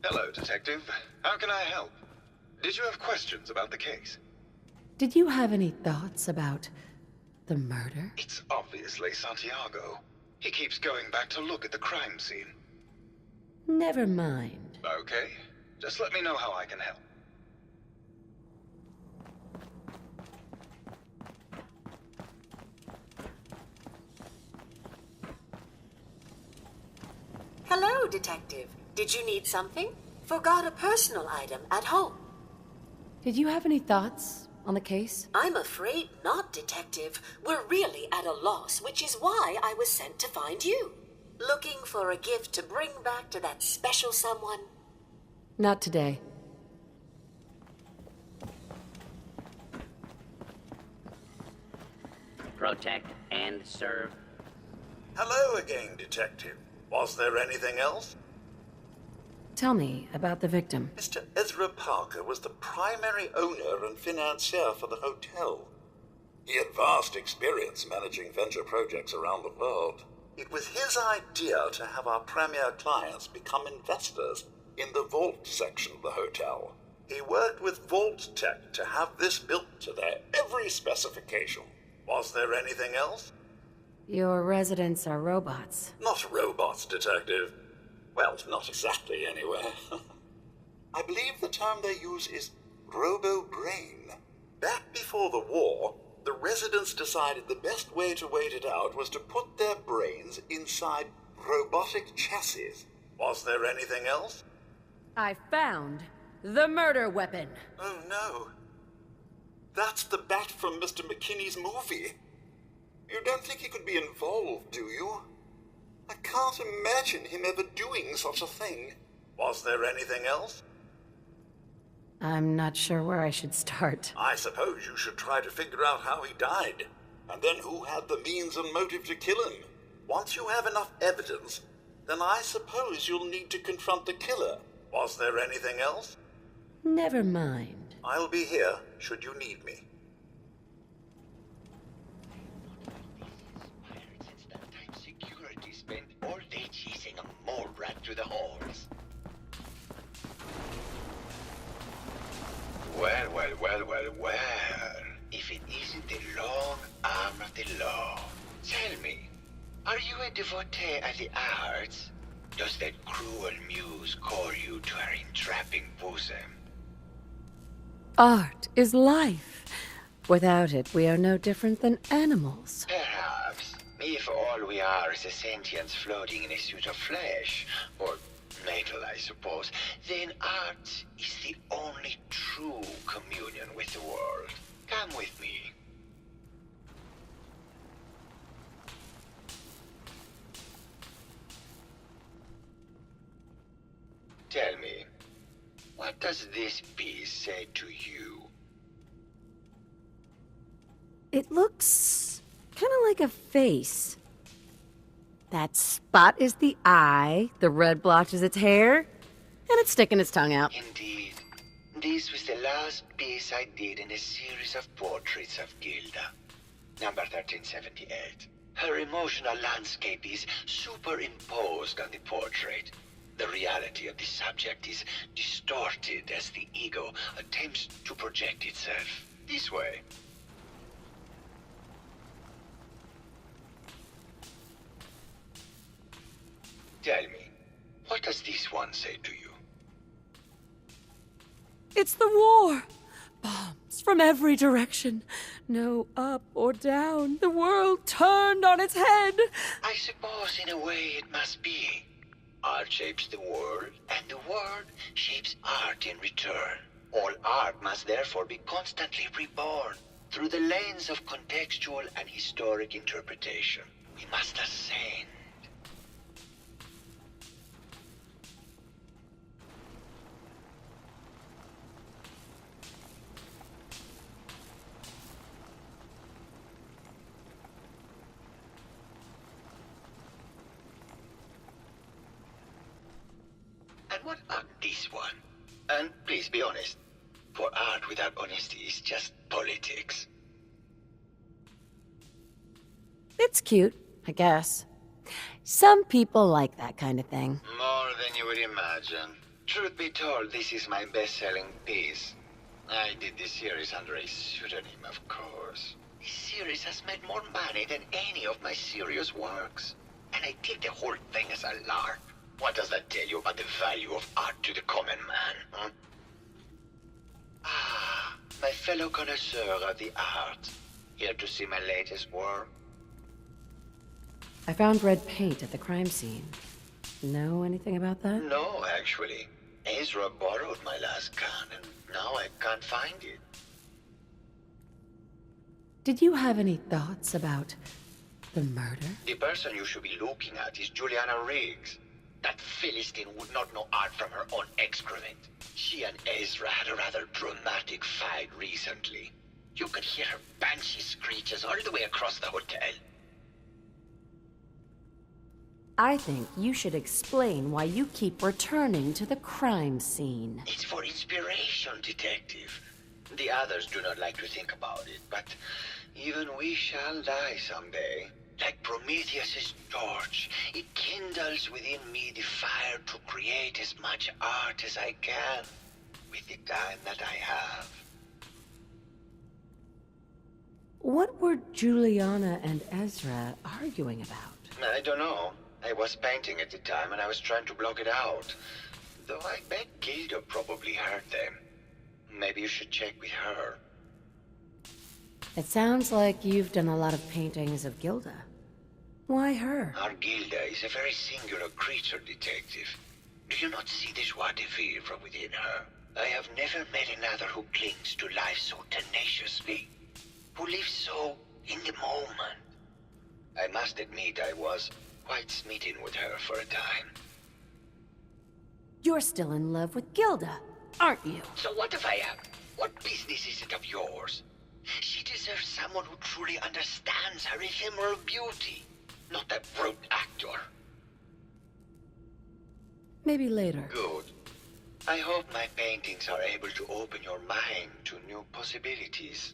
Hello, Detective. How can I help? Did you have questions about the case? Did you have any thoughts about the murder? It's obviously Santiago. He keeps going back to look at the crime scene. Never mind. Okay. Just let me know how I can help. Hello, Detective. Did you need something? Forgot a personal item at home. Did you have any thoughts on the case? I'm afraid not, Detective. We're really at a loss, which is why I was sent to find you. Looking for a gift to bring back to that special someone? Not today. Protect and serve. Hello again, Detective. Was there anything else? Tell me about the victim. Mr. Ezra Parker was the primary owner and financier for the hotel. He had vast experience managing venture projects around the world. It was his idea to have our premier clients become investors in the vault section of the hotel. He worked with Vault Tech to have this built to their every specification. Was there anything else? Your residents are robots. Not robots, Detective. Well, not exactly, anyway. I believe the term they use is robo-brain. Back before the war, the residents decided the best way to wait it out was to put their brains inside robotic chassis. Was there anything else? I found the murder weapon. Oh, no. That's the bat from Mr. McKinney's movie. You don't think he could be involved, do you? I can't imagine him ever doing such a thing. Was there anything else? I'm not sure where I should start. I suppose you should try to figure out how he died, and then who had the means and motive to kill him. Once you have enough evidence, then I suppose you'll need to confront the killer. Was there anything else? Never mind. I'll be here, should you need me. Security spent all day chasing a mole rat through the halls. Well, well, well, well, well. If it isn't the long arm of the law. Tell me, are you a devotee of the arts? Does that cruel muse call you to her entrapping bosom? Art is life. Without it, we are no different than animals. Perhaps, if all we are is a sentience floating in a suit of flesh, or metal, I suppose, then art is the only true communion with the world. Come with me. Tell me, what does this piece say to you? It looks kind of like a face. That spot is the eye, the red blotch is its hair, and it's sticking its tongue out. Indeed. This was the last piece I did in a series of portraits of Gilda. Number 1378. Her emotional landscape is superimposed on the portrait. The reality of the subject is distorted as the ego attempts to project itself. This way. Tell me, what does this one say to you? It's the war! Bombs from every direction. No up or down. The world turned on its head. I suppose in a way it must be. Art shapes the world, and the world shapes art in return. All art must therefore be constantly reborn through the lens of contextual and historic interpretation. We must ascend. And what about this one? And please be honest, for art without honesty is just politics. It's cute, I guess. Some people like that kind of thing. More than you would imagine. Truth be told, this is my best-selling piece. I did this series under a pseudonym, of course. This series has made more money than any of my serious works. And I did the whole thing as a lark. What does that tell you about the value of art to the common man, huh? Ah, my fellow connoisseur of the art. Here to see my latest work? I found red paint at the crime scene. Know anything about that? No, actually. Ezra borrowed my last can, and now I can't find it. Did you have any thoughts about the murder? The person you should be looking at is Juliana Riggs. That Philistine would not know art from her own excrement. She and Ezra had a rather dramatic fight recently. You could hear her banshee screeches all the way across the hotel. I think you should explain why you keep returning to the crime scene. It's for inspiration, Detective. The others do not like to think about it, but even we shall die someday. Like Prometheus's torch, it kindles within me the fire to create as much art as I can with the time that I have. What were Juliana and Ezra arguing about? I don't know. I was painting at the time and I was trying to block it out. Though I bet Gilda probably heard them. Maybe you should check with her. It sounds like you've done a lot of paintings of Gilda. Why her? Our Gilda is a very singular creature, Detective. Do you not see the joie de vivre within her? I have never met another who clings to life so tenaciously, who lives so in the moment. I must admit I was quite smitten with her for a time. You're still in love with Gilda, aren't you? So what if I am? What business is it of yours? She deserves someone who truly understands her ephemeral beauty, not a brute actor. Maybe later. Good. I hope my paintings are able to open your mind to new possibilities.